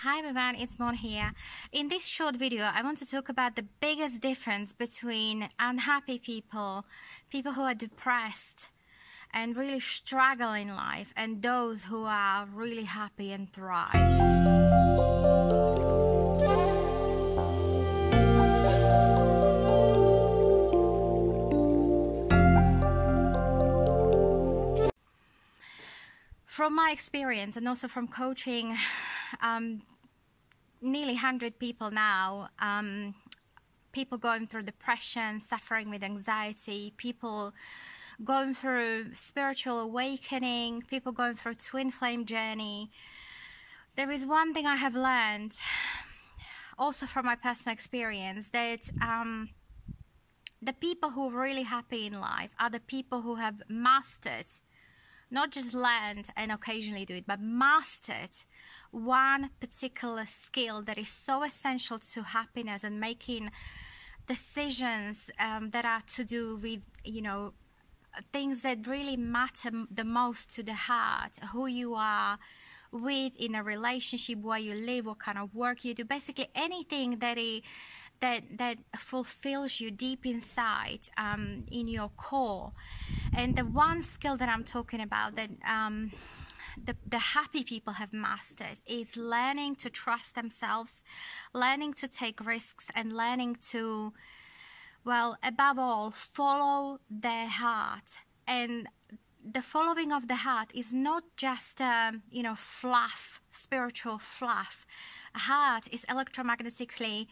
Hi everyone, it's Mon here. In this short video, I want to talk about the biggest difference between unhappy people, people who are depressed and really struggle in life, and those who are really happy and thrive. From my experience and also from coaching nearly 100 people now, people going through depression, suffering with anxiety, people going through spiritual awakening, people going through twin flame journey. There is one thing I have learned also from my personal experience, that the people who are really happy in life are the people who have mastered, not just learned and occasionally do it, but mastered one particular skill that is so essential to happiness and making decisions that are to do with, things that really matter the most to the heart, who you are with in a relationship, where you live, what kind of work you do, basically anything that fulfills you deep inside, in your core. And the one skill that I'm talking about that the happy people have mastered is learning to trust themselves, learning to take risks, and learning to, well, above all, follow their heart. And the following of the heart is not just fluff, spiritual fluff. Heart is electromagnetically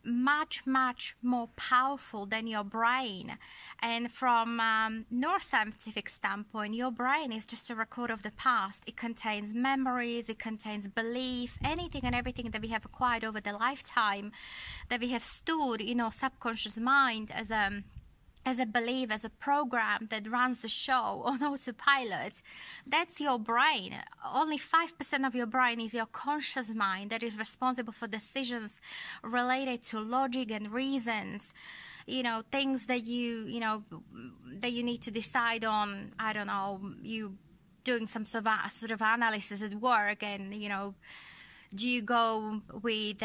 much more powerful than your brain. And from neuroscientific standpoint, your brain is just a record of the past. It contains memories, it contains belief, anything and everything that we have acquired over the lifetime, that we have stored in our subconscious mind as a belief, as a program that runs the show on autopilot. That's your brain. Only 5% of your brain is your conscious mind that is responsible for decisions related to logic and reasons. Things that that you need to decide on. I don't know, you doing some sort of analysis at work, and do you go with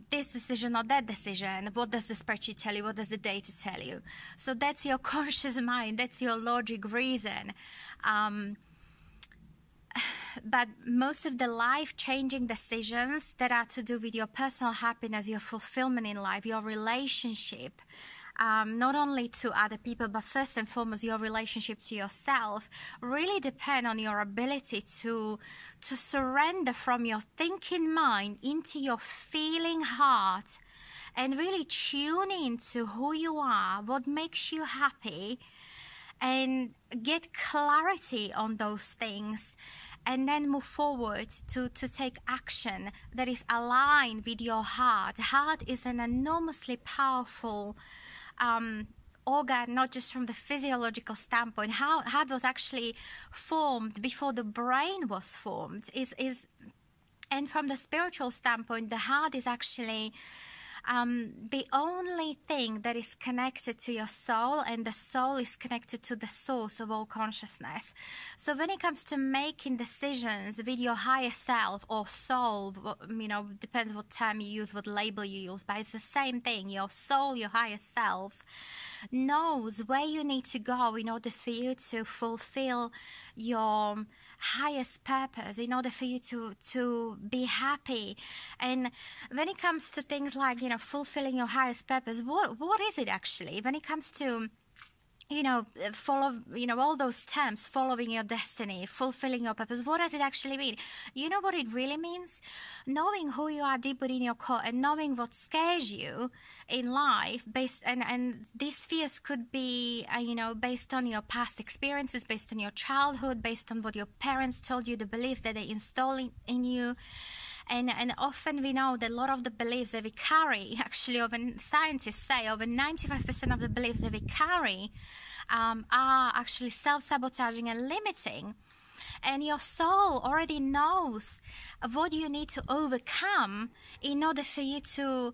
this decision or that decision? What does the spreadsheet tell you? What does the data tell you? So that's your conscious mind. That's your logic reason. But most of the life-changing decisions that are to do with your personal happiness, your fulfillment in life, your relationship, not only to other people, but first and foremost your relationship to yourself, really depend on your ability to surrender from your thinking mind into your feeling heart, and really tune into who you are, what makes you happy, and get clarity on those things, and then move forward to take action that is aligned with your heart. Heart is an enormously powerful organ, not just from the physiological standpoint. Heart was actually formed before the brain was formed. And from the spiritual standpoint, the heart is actually the only thing that is connected to your soul, and the soul is connected to the source of all consciousness. So when it comes to making decisions with your higher self or soul, depends what term you use, what label you use, but it's the same thing. Your soul, your higher self, knows where you need to go in order for you to fulfill your highest purpose, in order for you to be happy. And when it comes to things like fulfilling your highest purpose, what is it actually? When it comes to follow, all those terms, following your destiny, fulfilling your purpose, what does it actually mean? You know what it really means? Knowing who you are deep within your core, and knowing what scares you in life, and these fears could be, based on your past experiences, based on your childhood, based on what your parents told you, the beliefs that they install in you. And often we know that a lot of the beliefs that we carry, actually, scientists say over 95% of the beliefs that we carry are actually self-sabotaging and limiting. And your soul already knows what you need to overcome in order for you to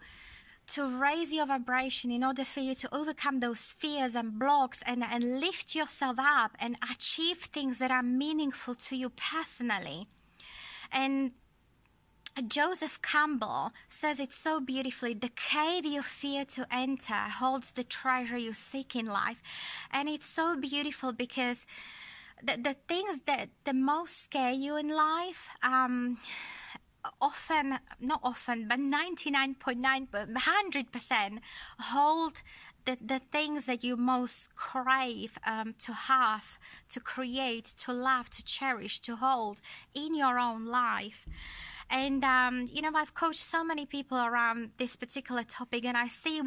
raise your vibration, in order for you to overcome those fears and blocks, and lift yourself up and achieve things that are meaningful to you personally. And Joseph Campbell says it so beautifully: the cave you fear to enter holds the treasure you seek in life. And it's so beautiful because the things that the most scare you in life, often, not often, but 99.9, 100% hold the things that you most crave to have, to create, to love, to cherish, to hold in your own life. And, I've coached so many people around this particular topic, and I see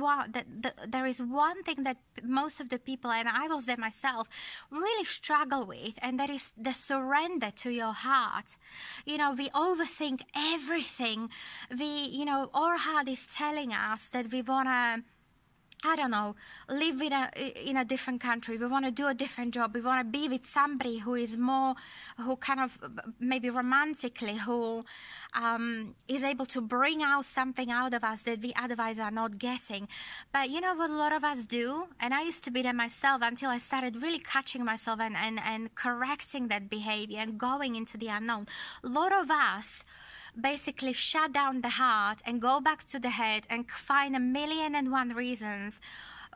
there is one thing that most of the people, and I was there myself, really struggle with, and that is the surrender to your heart. We overthink everything. Our heart is telling us that we want to, I don't know, live in a different country. We want to do a different job. We want to be with somebody who is more, who kind of maybe romantically, who is able to bring out something out of us that we otherwise are not getting. But you know what a lot of us do? And I used to be there myself until I started really catching myself and correcting that behavior and going into the unknown. A lot of us basically shut down the heart and go back to the head and find 1,000,001 reasons,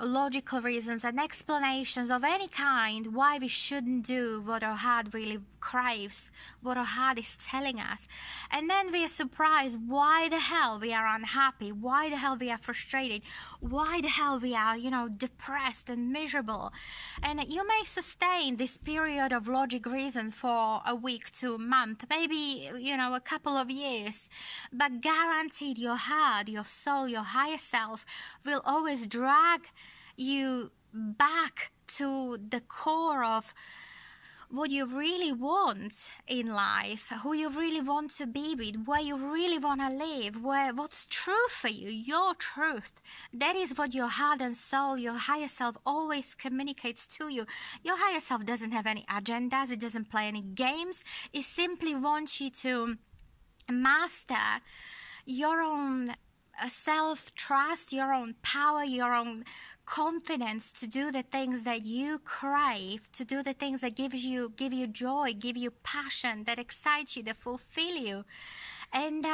logical reasons and explanations of any kind why we shouldn't do what our heart really craves, what our heart is telling us. And then we are surprised why the hell we are unhappy, why the hell we are frustrated, why the hell we are, depressed and miserable. And you may sustain this period of logic reason for a week to a month, maybe, a couple of years, but guaranteed your heart, your soul, your higher self will always drag you back to the core of what you really want in life, who you really want to be with, where you really want to live, what's true for you, your truth. That is what your heart and soul, your higher self always communicates to you. Your higher self doesn't have any agendas, it doesn't play any games. It simply wants you to master your own self-trust, your own power, your own confidence to do the things that you crave, to do the things that give you joy, give you passion, that excites you, that fulfill you. And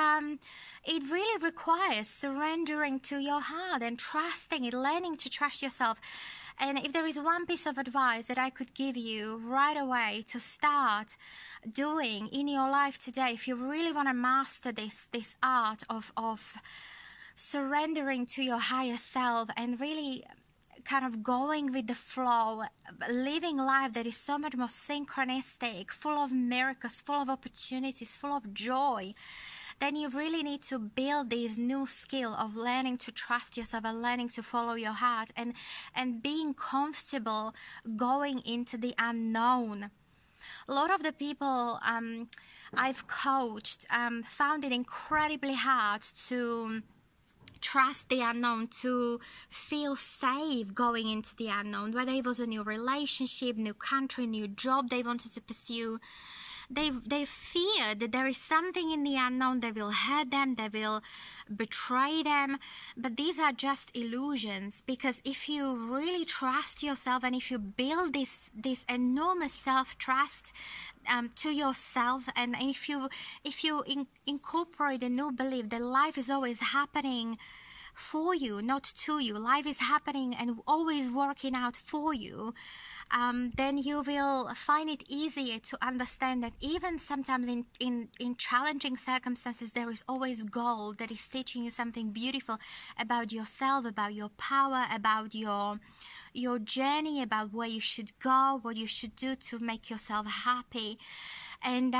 it really requires surrendering to your heart and trusting it, learning to trust yourself. And if there is one piece of advice that I could give you right away to start doing in your life today, if you really want to master this art of surrendering to your higher self and really kind of going with the flow, living life that is so much more synchronistic, full of miracles, full of opportunities, full of joy, then you really need to build this new skill of learning to trust yourself and learning to follow your heart and being comfortable going into the unknown. A lot of the people I've coached found it incredibly hard to trust the unknown, to feel safe going into the unknown, whether it was a new relationship, new country, new job they wanted to pursue. They fear that there is something in the unknown that will hurt them, that will betray them. But these are just illusions, because if you really trust yourself and if you build this enormous self-trust to yourself, and if you incorporate a new belief that life is always happening for you, not to you, life is happening and always working out for you, then you will find it easier to understand that even sometimes in challenging circumstances, there is always gold that is teaching you something beautiful about yourself, about your power, about your journey, about where you should go, what you should do to make yourself happy. And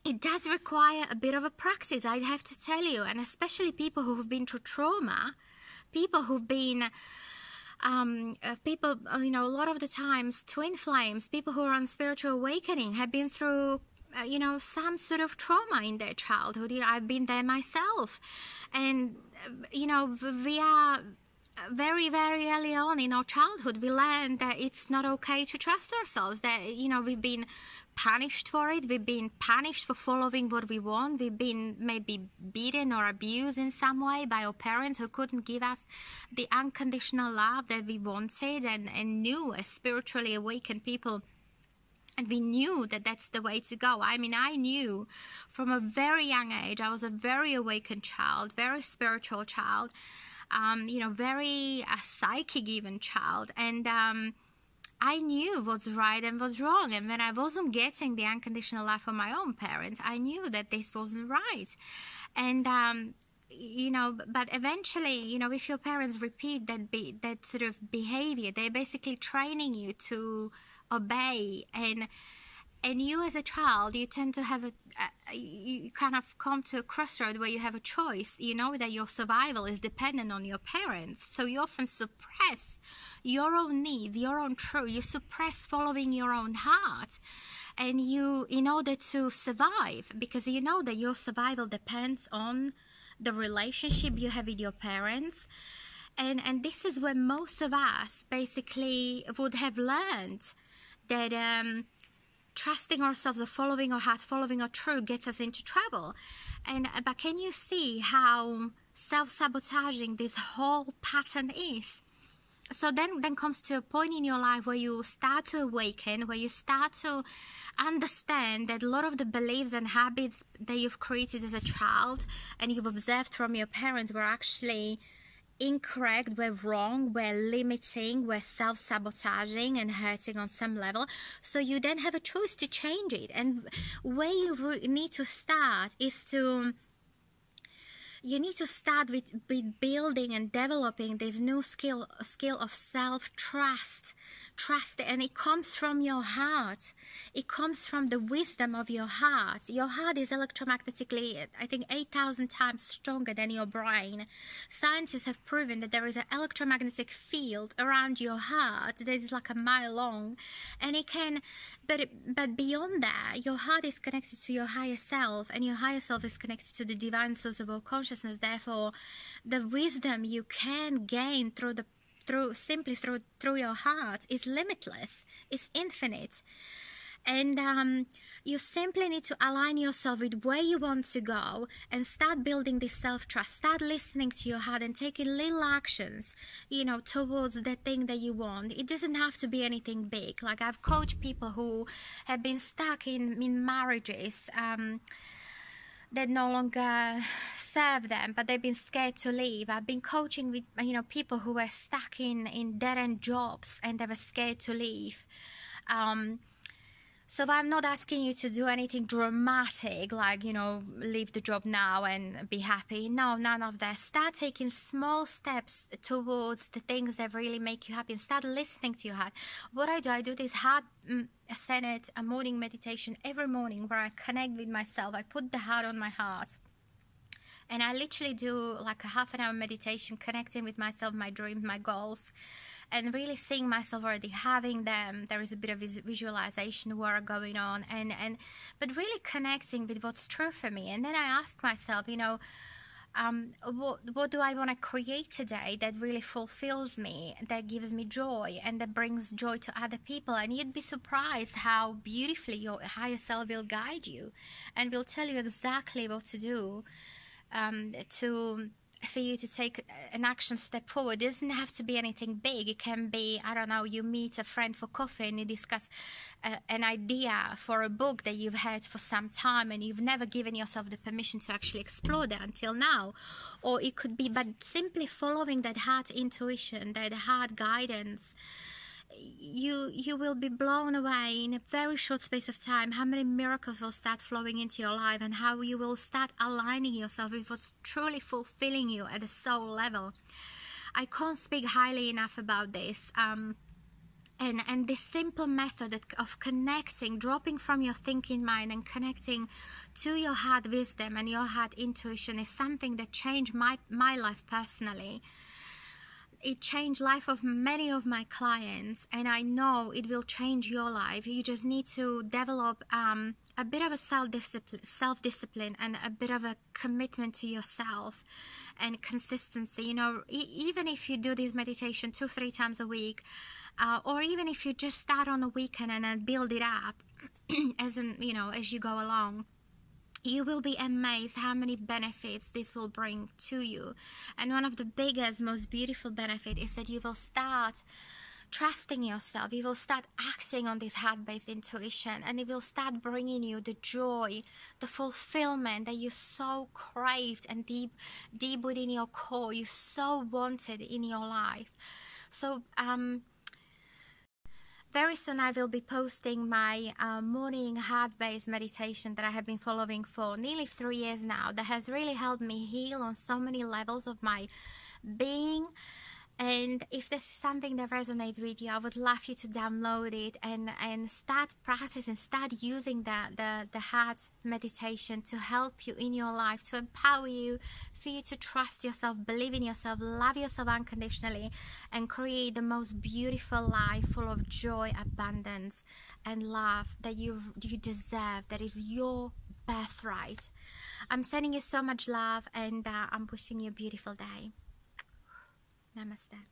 it does require a bit of a practice, I have to tell you, and especially people who have been through trauma, people who've been a lot of the times, twin flames, people who are on spiritual awakening have been through, some sort of trauma in their childhood. I've been there myself. And, we are very, very early on in our childhood, we learn that it's not okay to trust ourselves, that, we've been punished for it. We've been punished for following what we want. We've been maybe beaten or abused in some way by our parents who couldn't give us the unconditional love that we wanted and knew as spiritually awakened people And we knew that that's the way to go. I mean, I knew from a very young age, I was a very awakened child, very spiritual child, very psychic even child. And I knew what's right and what's wrong. And when I wasn't getting the unconditional love from my own parents, I knew that this wasn't right. And, but eventually, if your parents repeat that sort of behavior, they're basically training you to obey. And you as a child, you tend to have you kind of come to a crossroad where you have a choice. You know that your survival is dependent on your parents. So you often suppress your own needs, your own truth. You suppress following your own heart. And in order to survive, because you know that your survival depends on the relationship you have with your parents. And this is where most of us basically would have learned that trusting ourselves or following our heart, following our truth gets us into trouble. But can you see how self-sabotaging this whole pattern is? So then comes to a point in your life where you start to awaken, where you start to understand that a lot of the beliefs and habits that you've created as a child and you've observed from your parents were actually incorrect, were wrong, were limiting, were self-sabotaging and hurting on some level. So you then have a choice to change it. And where you need to start is you need to start with building and developing this new skill of self-trust. And it comes from your heart. It comes from the wisdom of your heart. Your heart is electromagnetically, I think, 8,000 times stronger than your brain. Scientists have proven that there is an electromagnetic field around your heart that is like a mile long, and it can, but beyond that, your heart is connected to your higher self, and your higher self is connected to the divine source of all consciousness. Therefore, the wisdom you can gain through your heart is limitless, is infinite. And you simply need to align yourself with where you want to go and start building this self-trust. Start listening to your heart and taking little actions, towards the thing that you want. It doesn't have to be anything big. Like, I've coached people who have been stuck in marriages that no longer serve them, but they've been scared to leave. I've been coaching with people who were stuck in dead-end jobs and they were scared to leave. So I'm not asking you to do anything dramatic, like, leave the job now and be happy. No, none of that. Start taking small steps towards the things that really make you happy and start listening to your heart. What I do this heart-centered morning meditation every morning where I connect with myself. I put the heart on my heart. And I literally do like a half-an-hour meditation, connecting with myself, my dreams, my goals, and really seeing myself already having them. There is a bit of visualization work going on, but really connecting with what's true for me. And then I ask myself, what do I want to create today that really fulfills me, that gives me joy, and that brings joy to other people? And you'd be surprised how beautifully your higher self will guide you and will tell you exactly what to do for you to take an action step forward. It doesn't have to be anything big. It can be, I don't know, you meet a friend for coffee and you discuss an idea for a book that you've had for some time and you've never given yourself the permission to actually explore that until now. Or it could be, but simply following that heart intuition, that heart guidance. You will be blown away in a very short space of time how many miracles will start flowing into your life and how you will start aligning yourself with what's truly fulfilling you at a soul level. I can't speak highly enough about this. And this simple method of connecting, dropping from your thinking mind and connecting to your heart wisdom and your heart intuition is something that changed my life personally. It changed life of many of my clients, and I know it will change your life. You just need to develop a bit of a self-discipline and a bit of a commitment to yourself and consistency. Even if you do this meditation 2-3 times a week, or even if you just start on a weekend and then build it up as you go along, you will be amazed how many benefits this will bring to you. And one of the biggest, most beautiful benefit is that you will start trusting yourself. You will start acting on this heart-based intuition, and it will start bringing you the joy, the fulfillment that you so craved and deep within your core, you so wanted in your life. So very soon I will be posting my morning heart-based meditation that I have been following for nearly 3 years now, that has really helped me heal on so many levels of my being. And if this is something that resonates with you, I would love you to download it and start practicing, start using the heart meditation to help you in your life, to empower you, for you to trust yourself, believe in yourself, love yourself unconditionally, and create the most beautiful life full of joy, abundance, and love that you deserve, that is your birthright. I'm sending you so much love, and I'm wishing you a beautiful day. Namaste.